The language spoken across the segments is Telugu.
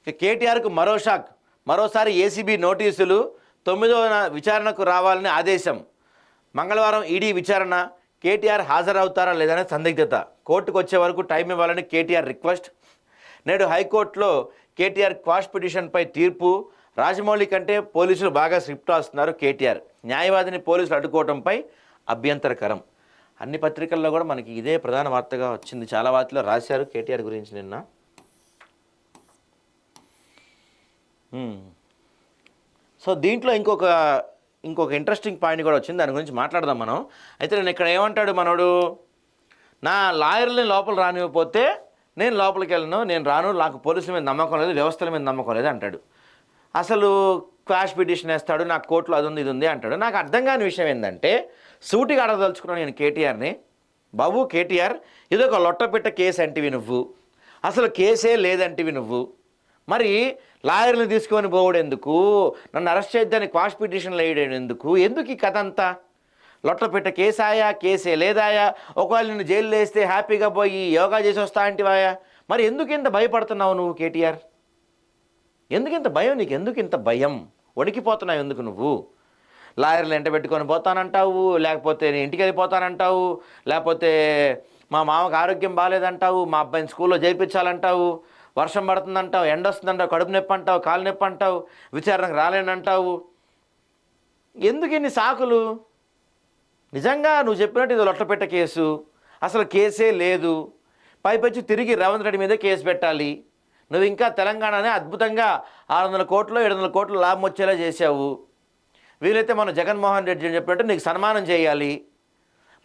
ఇక కేటీఆర్కు మరో షాక్. మరోసారి ఏసీబీ నోటీసులు, 9వ విచారణకు రావాలని ఆదేశం. మంగళవారం ఈడీ విచారణ. కేటీఆర్ హాజరవుతారా లేదనే సందిగ్ధత. కోర్టుకు వచ్చే వరకు టైం ఇవ్వాలని కేటీఆర్ రిక్వెస్ట్. నేడు హైకోర్టులో కేటీఆర్ క్వాష్ పిటిషన్పై తీర్పు. రాజమౌళి కంటే పోలీసులు బాగా స్క్రిప్ట్ రాస్తున్నారు కేటీఆర్. న్యాయవాదిని పోలీసులు అడ్డుకోవడంపై అభ్యంతరకరం. అన్ని పత్రికల్లో కూడా మనకి ఇదే ప్రధాన వార్తగా వచ్చింది. చాలా వార్తల్లో రాశారు కేటీఆర్ గురించి నిన్న. సో దీంట్లో ఇంకొక ఇంట్రెస్టింగ్ పాయింట్ కూడా వచ్చింది, దాని గురించి మాట్లాడదాం మనం. అయితే నేను ఇక్కడ ఏమంటాడు మనోడు, నా లాయర్ని లోపల రానివ్వకపోతే నేను లోపలికి వెళ్ళను, నేను రాను, నాకు పోలీసుల మీద నమ్మకం లేదు, వ్యవస్థల మీద నమ్మకం లేదు అంటాడు. అసలు క్వాష్ పిటిషన్ వేస్తాడు, నాకు కోర్టులో అది ఉంది ఇది ఉంది అంటాడు. నాకు అర్థం కాని విషయం ఏంటంటే, సూటిగా అడగదలుచుకున్నాను నేను కేటీఆర్ని. బాబు కేటీఆర్, ఇదొక లొట్టపిట్ట కేసు అంటివి నువ్వు, అసలు కేసే లేదంటివి నువ్వు, మరి లాయర్ని తీసుకొని పోవడం ఎందుకు, నన్ను అరెస్ట్ చేద్దాన్ని క్వాష్ పిటిషన్లు వేయడం ఎందుకు ఈ కథ అంతా? లొట్టపెట్ట కేసాయా, కేసే లేదాయా, ఒకవేళ నిన్ను జైలు వేస్తే హ్యాపీగా పోయి యోగా చేసి వస్తా అంటివాయా? మరి ఎందుకు ఇంత భయపడుతున్నావు నువ్వు కేటీఆర్? ఎందుకు ఇంత భయం నీకు? ఎందుకు ఇంత భయం? వణికిపోతున్నావు ఎందుకు నువ్వు? లాయర్లు ఎంట పెట్టుకొని పోతానంటావు, లేకపోతే నేను ఇంటికి వెళ్ళిపోతానంటావు, లేకపోతే మా మామకు ఆరోగ్యం బాగాలేదంటావు, మా అబ్బాయిని స్కూల్లో చేర్పించాలంటావు, వర్షం పడుతుందంటావు, ఎండ వస్తుందంటావు, కడుపు నొప్పి అంటావు, కాలు నొప్పి అంటావు, విచారణకు రాలేనంటావు. ఎందుకు ఇన్ని సాకులు? నిజంగా నువ్వు చెప్పినట్టు ఇది లొట్టపెట్ట కేసు, అసలు కేసే లేదు. పైపచ్చి తిరిగి రేవంత్ రెడ్డి మీదే కేసు పెట్టాలి. నువ్వు ఇంకా తెలంగాణనే అద్భుతంగా 600 కోట్లు 700 కోట్లు లాభం వచ్చేలా చేసావు. వీలైతే మన జగన్మోహన్ రెడ్డి అని చెప్పినట్టు నీకు సన్మానం చేయాలి.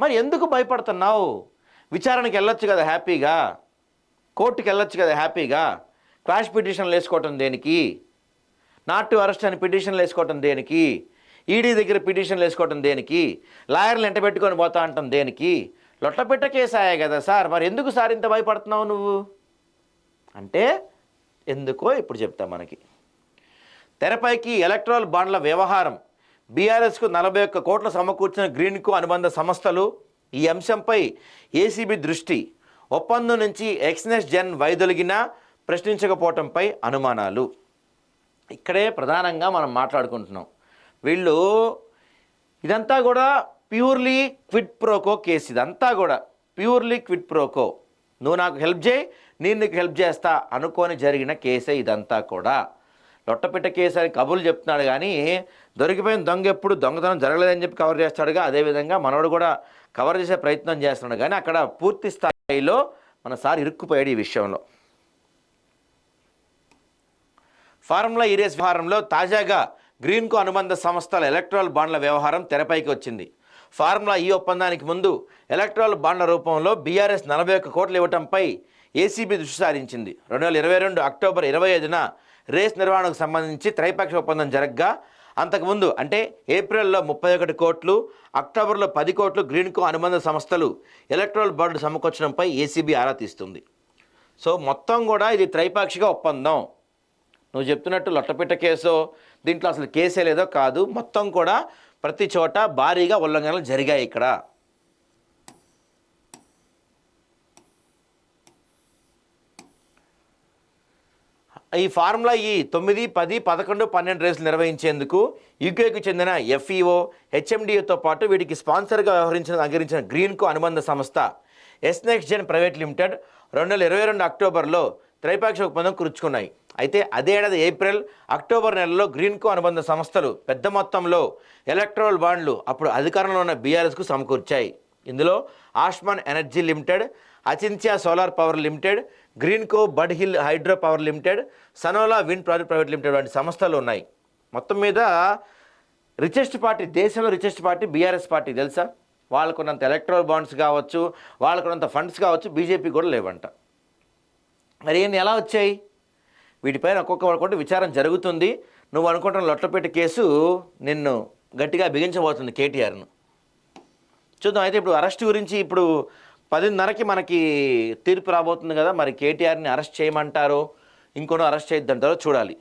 మరి ఎందుకు భయపడుతున్నావు? విచారణకి వెళ్ళొచ్చు కదా హ్యాపీగా, కోర్టుకి వెళ్ళొచ్చు కదా హ్యాపీగా. క్వాష్ పిటిషన్లు వేసుకోవటం దేనికి? నాట్ టు అరెస్ట్ అని పిటిషన్లు వేసుకోవటం దేనికి? ఈడీ దగ్గర పిటిషన్లు వేసుకోవటం దేనికి? లాయర్లు ఎంట పెట్టుకొని పోతా అంటాం దేనికి? లొట్టపెట్ట కేసు అయ్యాయి కదా సార్, మరి ఎందుకు సార్ ఇంత భయపడుతున్నావు నువ్వు అంటే ఎందుకో ఇప్పుడు చెప్తా. మనకి తెరపైకి ఎలక్ట్రల్ బాండ్ల వ్యవహారం. బీఆర్ఎస్కు 41 కోట్లు సమకూర్చిన గ్రీన్కు అనుబంధ సంస్థలు. ఈ అంశంపై ఏసీబీ దృష్టి. ఒప్పందం నుంచి ఎక్స్నెక్స్ట్ జెన్ వైదొలిగినా ప్రశ్నించకపోవటంపై అనుమానాలు. ఇక్కడే ప్రధానంగా మనం మాట్లాడుకుంటున్నాం. వీళ్ళు ఇదంతా కూడా ప్యూర్లీ క్విడ్ ప్రోకో కేసు. ఇదంతా కూడా ప్యూర్లీ క్విడ్ ప్రోకో. నువ్వు నాకు హెల్ప్ చేయి, నేను నీకు హెల్ప్ చేస్తా అనుకొని జరిగిన కేసే ఇదంతా కూడా. లొట్టపిట్ట కేసు అని కబుర్లు చెప్తున్నాడు కానీ దొరికిపోయిన దొంగ ఎప్పుడు దొంగతనం జరగలేదని చెప్పి కవర్ చేస్తాడుగా, అదేవిధంగా మనోడు కూడా కవర్ చేసే ప్రయత్నం చేస్తున్నాడు. కానీ అక్కడ పూర్తి స్థాయిలో మన సార్ ఇరుక్కుపోయాడు ఈ విషయంలో. ఫార్ములా ఈ రేస్ వ్యవహారంలో తాజాగా గ్రీన్కు అనుబంధ సంస్థల ఎలక్ట్రల్ బాండ్ల వ్యవహారం తెరపైకి వచ్చింది. ఫార్ములా ఈ ఒప్పందానికి ముందు ఎలక్ట్రల్ బాండ్ల రూపంలో బీఆర్ఎస్ 41 కోట్లు ఇవ్వటంపై ఏసీబీ దృష్టి సారించింది. 2022 అక్టోబర్ 25న రేస్ నిర్వహణకు సంబంధించి త్రైపాక్షిక ఒప్పందం జరగ్గా, అంతకుముందు అంటే ఏప్రిల్లో 31 కోట్లు, అక్టోబర్లో 10 కోట్లు గ్రీన్కు అనుబంధ సంస్థలు ఎలక్ట్రల్ బాండ్లు సమకూర్చడంపై ఏసీబీ ఆరా తీస్తుంది. సో మొత్తం కూడా ఇది త్రైపాక్షిక ఒప్పందం. నువ్వు చెప్తున్నట్టు లొట్టపిట్ట కేసో, దీంట్లో అసలు కేసే లేదో కాదు, మొత్తం కూడా ప్రతి చోట భారీగా ఉల్లంఘనలు జరిగాయి ఇక్కడ. ఈ ఫార్ములా ఈ 9, 10, 11, 12 రేసులు నిర్వహించేందుకు యూకేకు చెందిన ఎఫ్ఈఓ, హెచ్ఎండిఏతో పాటు వీటికి స్పాన్సర్గా వ్యవహరించిన గ్రీన్కు అనుబంధ సంస్థ ఎస్నెక్స్ట్ జెన్ ప్రైవేట్ లిమిటెడ్ 2022 అక్టోబర్లో త్రైపాక్షిక ఒప్పందం కుదుర్చుకున్నాయి. అయితే అదే ఏడాది ఏప్రిల్, అక్టోబర్ నెలలో గ్రీన్కు అనుబంధ సంస్థలు పెద్ద మొత్తంలో ఎలక్ట్రల్ బాండ్లు అప్పుడు అధికారంలో ఉన్న బీఆర్ఎస్కు సమకూర్చాయి. ఇందులో Ashman energy limited, Achintya solar power limited, Greenko, Budhil hydro power limited, Sanola wind project private limited వంటి సంస్థలు ఉన్నాయి. మొత్తం మీద రిచెస్ట్ పార్టీ, దేశంలో రిచెస్ట్ పార్టీ బీఆర్ఎస్ పార్టీ తెలుసా? వాళ్ళకున్నంత ఎలక్ట్రల్ బాండ్స్ కావచ్చు, వాళ్ళకున్నంత ఫండ్స్ కావచ్చు, బీజేపీ కూడా లేవంట. మరి ఏంటి ఎలా వచ్చాయి? వీటిపైన ఒక్కొక్కటి విచారం జరుగుతుంది. నువ్వు అనుకుంటున్న లొట్టపేట కేసు నిన్ను గట్టిగా బిగించబోతుంది కేటీఆర్ను. చూద్దాం. అయితే ఇప్పుడు అరెస్ట్ గురించి ఇప్పుడు 10:30కి మనకి తీర్పు రాబోతుంది కదా, మరి కేటీఆర్ని అరెస్ట్ చేయమంటారో ఇంకొనో అరెస్ట్ చేయొద్దంటారో చూడాలి.